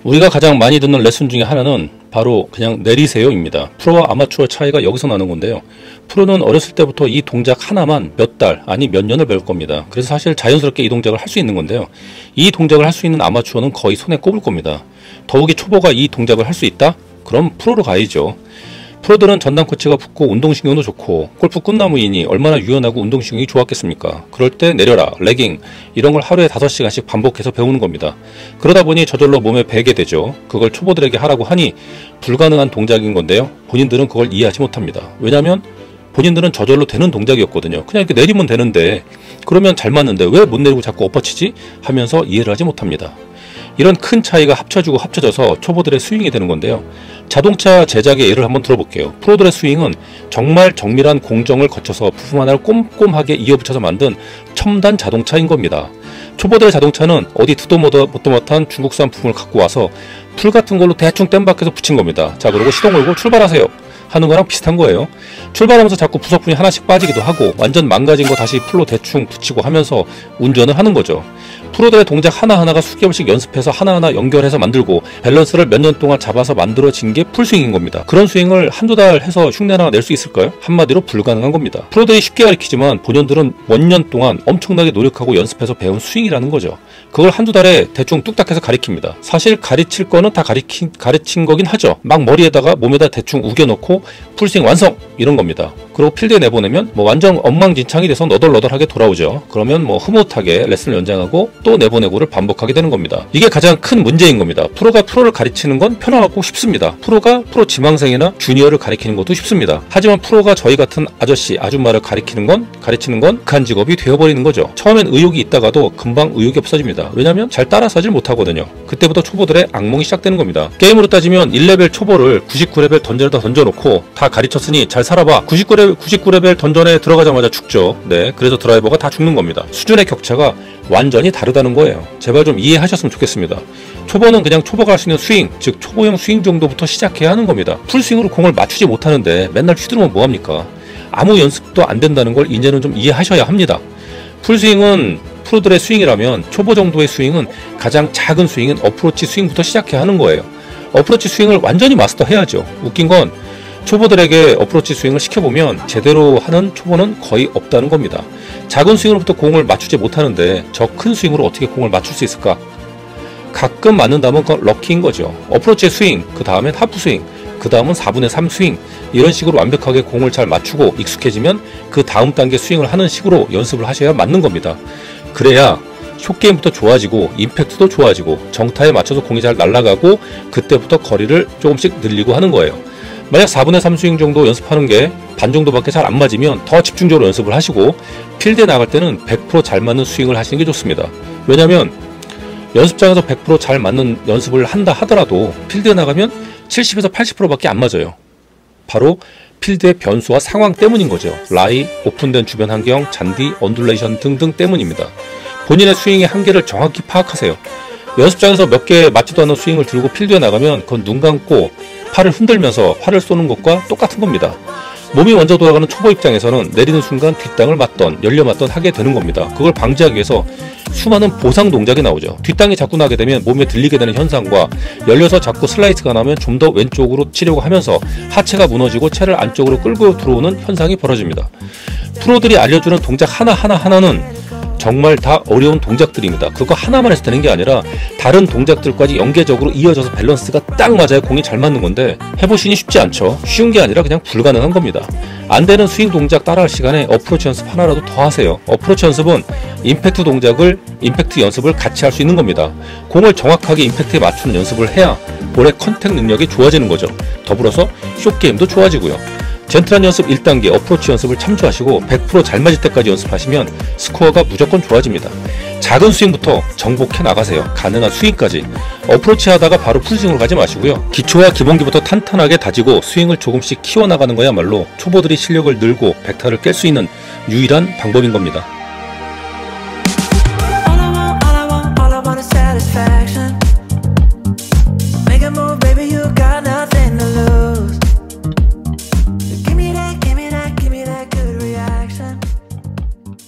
우리가 가장 많이 듣는 레슨 중에 하나는 바로 그냥 내리세요입니다. 프로와 아마추어 차이가 여기서 나는 건데요. 프로는 어렸을 때부터 이 동작 하나만 몇 달, 아니 몇 년을 배울 겁니다. 그래서 사실 자연스럽게 이 동작을 할 수 있는 건데요. 이 동작을 할 수 있는 아마추어는 거의 손에 꼽을 겁니다. 더욱이 초보가 이 동작을 할 수 있다? 그럼 프로로 가야죠. 프로들은 전담 코치가 붙고 운동신경도 좋고 골프 꿈나무이니 얼마나 유연하고 운동신경이 좋았겠습니까? 그럴 때 내려라, 레깅 이런 걸 하루에 5시간씩 반복해서 배우는 겁니다. 그러다 보니 저절로 몸에 배게 되죠. 그걸 초보들에게 하라고 하니 불가능한 동작인 건데요. 본인들은 그걸 이해하지 못합니다. 왜냐하면 본인들은 저절로 되는 동작이었거든요. 그냥 이렇게 내리면 되는데 그러면 잘 맞는데 왜 못 내리고 자꾸 엎어치지? 하면서 이해를 하지 못합니다. 이런 큰 차이가 합쳐지고 합쳐져서 초보들의 스윙이 되는 건데요. 자동차 제작의 예를 한번 들어볼게요. 프로들의 스윙은 정말 정밀한 공정을 거쳐서 부품 하나를 꼼꼼하게 이어붙여서 만든 첨단 자동차인 겁니다. 초보들의 자동차는 어디 듣도 못도 못한 중국산 부품을 갖고 와서 풀 같은 걸로 대충 땜박해서 붙인 겁니다. 자, 그리고 시동 걸고 출발하세요 하는 거랑 비슷한 거예요. 출발하면서 자꾸 부속품이 하나씩 빠지기도 하고 완전 망가진 거 다시 풀로 대충 붙이고 하면서 운전을 하는 거죠. 프로들의 동작 하나하나가 수개월씩 연습해서 하나하나 연결해서 만들고 밸런스를 몇 년 동안 잡아서 만들어진 게 풀스윙인 겁니다. 그런 스윙을 한두 달 해서 흉내나 낼 수 있을까요? 한마디로 불가능한 겁니다. 프로들이 쉽게 가르치지만 본연들은 몇 년 동안 엄청나게 노력하고 연습해서 배운 스윙이라는 거죠. 그걸 한두 달에 대충 뚝딱해서 가리킵니다. 사실 가르칠 거는 다 가르친 거긴 하죠. 막 머리에다가 몸에다 대충 우겨놓고 풀스윙 완성! 이런 겁니다. 그리고 필드에 내보내면 뭐 완전 엉망진창이 돼서 너덜너덜하게 돌아오죠. 그러면 뭐 흐뭇하게 레슨을 연장하고 또 내보내고를 반복하게 되는 겁니다. 이게 가장 큰 문제인 겁니다. 프로가 프로를 가르치는 건 편하고 쉽습니다. 프로가 프로 지망생이나 주니어를 가르치는 것도 쉽습니다. 하지만 프로가 저희 같은 아저씨, 아줌마를 가르치는 건 극한 직업이 되어버리는 거죠. 처음엔 의욕이 있다가도 금방 의욕이 없어집니다. 왜냐면 잘 따라서 하질 못하거든요. 그때부터 초보들의 악몽이 시작되는 겁니다. 게임으로 따지면 1레벨 초보를 99레벨 던전에다 던져놓고 다 가르쳤으니 잘 살아봐. 99레벨 던전에 들어가자마자 죽죠. 네, 그래서 드라이버가 다 죽는 겁니다. 수준의 격차가 완전히 다르다는 거예요. 제발 좀 이해하셨으면 좋겠습니다. 초보는 그냥 초보가 할 수 있는 스윙, 즉 초보형 스윙 정도부터 시작해야 하는 겁니다. 풀스윙으로 공을 맞추지 못하는데 맨날 휘두르면 뭐합니까? 아무 연습도 안 된다는 걸 이제는 좀 이해하셔야 합니다. 풀스윙은 프로들의 스윙이라면 초보 정도의 스윙은 가장 작은 스윙인 어프로치 스윙부터 시작해야 하는 거예요. 어프로치 스윙을 완전히 마스터해야죠. 웃긴 건 초보들에게 어프로치 스윙을 시켜보면 제대로 하는 초보는 거의 없다는 겁니다. 작은 스윙으로부터 공을 맞추지 못하는데 저 큰 스윙으로 어떻게 공을 맞출 수 있을까? 가끔 맞는다면 그건 럭키인 거죠. 어프로치 스윙, 그 다음엔 하프 스윙, 그 다음은 4분의 3 스윙, 이런 식으로 완벽하게 공을 잘 맞추고 익숙해지면 그 다음 단계 스윙을 하는 식으로 연습을 하셔야 맞는 겁니다. 그래야 숏게임부터 좋아지고 임팩트도 좋아지고 정타에 맞춰서 공이 잘 날아가고 그때부터 거리를 조금씩 늘리고 하는 거예요. 만약 4분의 3 스윙 정도 연습하는 게 반 정도밖에 잘 안 맞으면 더 집중적으로 연습을 하시고 필드에 나갈 때는 100% 잘 맞는 스윙을 하시는 게 좋습니다. 왜냐면 연습장에서 100% 잘 맞는 연습을 한다 하더라도 필드에 나가면 70에서 80%밖에 안 맞아요. 바로 필드의 변수와 상황 때문인 거죠. 라이, 오픈된 주변 환경, 잔디, 언듈레이션 등등 때문입니다. 본인의 스윙의 한계를 정확히 파악하세요. 연습장에서 몇 개 맞지도 않는 스윙을 들고 필드에 나가면 그건 눈 감고 팔을 흔들면서 활을 쏘는 것과 똑같은 겁니다. 몸이 먼저 돌아가는 초보 입장에서는 내리는 순간 뒷땅을 맞던 열려 맞던 하게 되는 겁니다. 그걸 방지하기 위해서 수많은 보상 동작이 나오죠. 뒷땅이 자꾸 나게 되면 몸에 들리게 되는 현상과 열려서 자꾸 슬라이스가 나면 좀 더 왼쪽으로 치려고 하면서 하체가 무너지고 채를 안쪽으로 끌고 들어오는 현상이 벌어집니다. 프로들이 알려주는 동작 하나는 정말 다 어려운 동작들입니다. 그거 하나만 해서 되는 게 아니라 다른 동작들까지 연계적으로 이어져서 밸런스가 딱 맞아야 공이 잘 맞는 건데 해보시니 쉽지 않죠. 쉬운 게 아니라 그냥 불가능한 겁니다. 안 되는 스윙 동작 따라할 시간에 어프로치 연습 하나라도 더 하세요. 어프로치 연습은 임팩트 연습을 같이 할 수 있는 겁니다. 공을 정확하게 임팩트에 맞추는 연습을 해야 볼의 컨택 능력이 좋아지는 거죠. 더불어서 숏게임도 좋아지고요. 젠틀한 연습 1단계 어프로치 연습을 참조하시고 100% 잘 맞을 때까지 연습하시면 스코어가 무조건 좋아집니다. 작은 스윙부터 정복해 나가세요. 가능한 스윙까지. 어프로치 하다가 바로 풀스윙으로 가지 마시고요. 기초와 기본기부터 탄탄하게 다지고 스윙을 조금씩 키워나가는 거야말로 초보들이 실력을 늘고 백타를 깰 수 있는 유일한 방법인 겁니다.